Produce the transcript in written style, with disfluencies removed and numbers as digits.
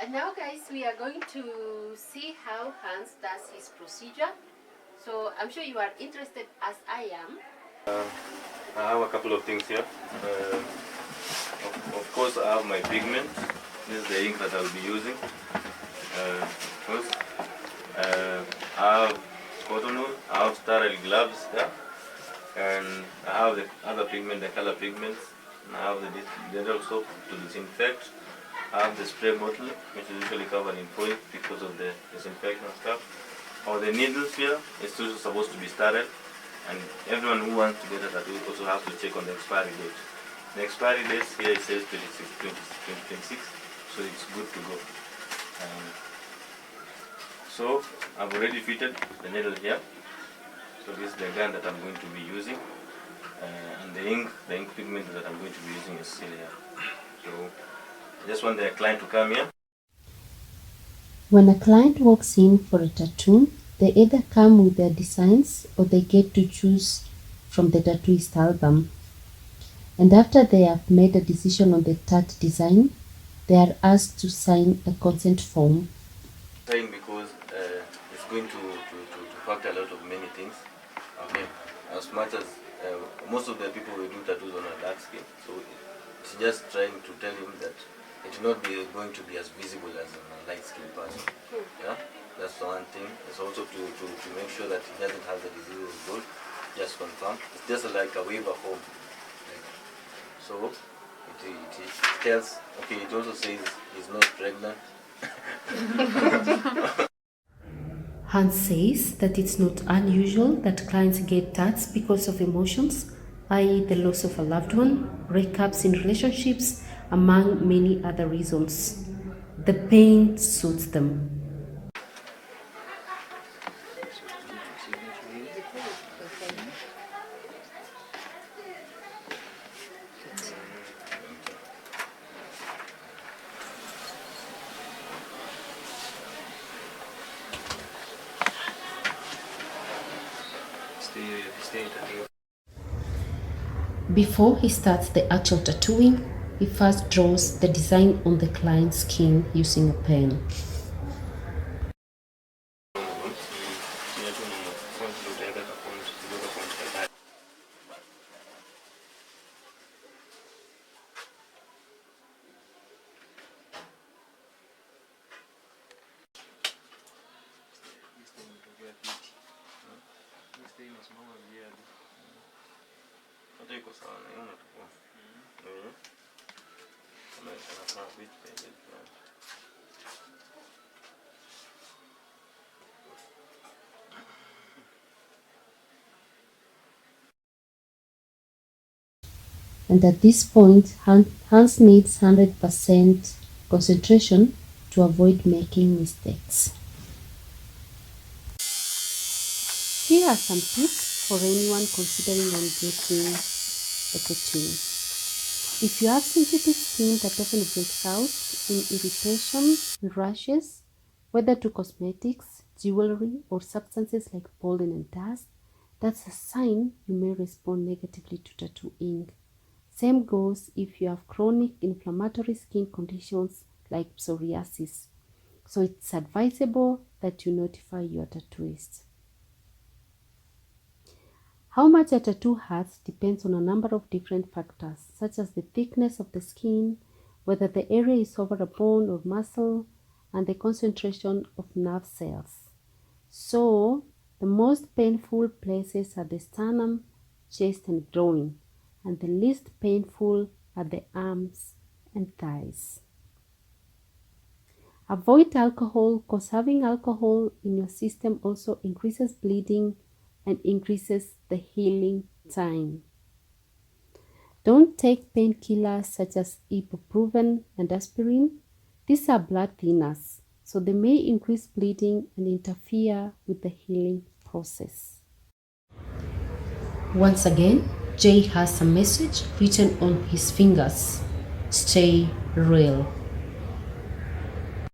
And now guys, we are going to see how Hans does his procedure. So I'm sure you are interested as I am. I have a couple of things here. Of course, I have my pigment. This is the ink that I'll be using. First, I have cotton wool, I have sterile gloves here, and I have the other pigment, the color pigments, and I have the dental soap to disinfect. I have the spray bottle, which is usually covered in foil because of the disinfection stuff. Or the needles here, it's also supposed to be sterile, and everyone who wants to get a tattoo also has to check on the expiry date. The expiry date here it says 2026, so it's good to go. So I've already fitted the needle here. So this is the gun that I'm going to be using, and the ink pigment that I'm going to be using is still here. So I just want the client to come here. When a client walks in for a tattoo, they either come with their designs or they get to choose from the tattooist album. And after they have made a decision on the tattoo design, they are asked to sign a consent form. Sign because it's going to factor a lot of many things. Okay, as much as most of the people will do tattoos on a dark skin, so it's just trying to tell him that it will not be going to be as visible as a light skinned person. Yeah, that's the one thing. It's also to make sure that he doesn't have the disease as well. Just confirm. It's just like a waiver form. So it tells. Okay, it also says he's not pregnant. Hans says that it's not unusual that clients get tats because of emotions, i.e. the loss of a loved one, breakups in relationships, among many other reasons. The pain suits them. Before he starts the actual tattooing, he first draws the design on the client's skin using a pen. And at this point, Hans needs 100% concentration to avoid making mistakes. Here are some tips for anyone considering on getting a tattoo. If you have sensitive skin that often breaks out in irritation and rashes, whether to cosmetics, jewelry, or substances like pollen and dust, that's a sign you may respond negatively to tattoo ink. Same goes if you have chronic inflammatory skin conditions like psoriasis. So it's advisable that you notify your tattooist. How much a tattoo hurts depends on a number of different factors, such as the thickness of the skin, whether the area is over a bone or muscle, and the concentration of nerve cells. So, the most painful places are the sternum, chest, and groin, and the least painful are the arms and thighs. Avoid alcohol, because having alcohol in your system also increases bleeding and increases the healing time. Don't take painkillers such as ibuprofen and aspirin. These are blood thinners, so they may increase bleeding and interfere with the healing process. Once again, Jay has a message written on his fingers. Stay real.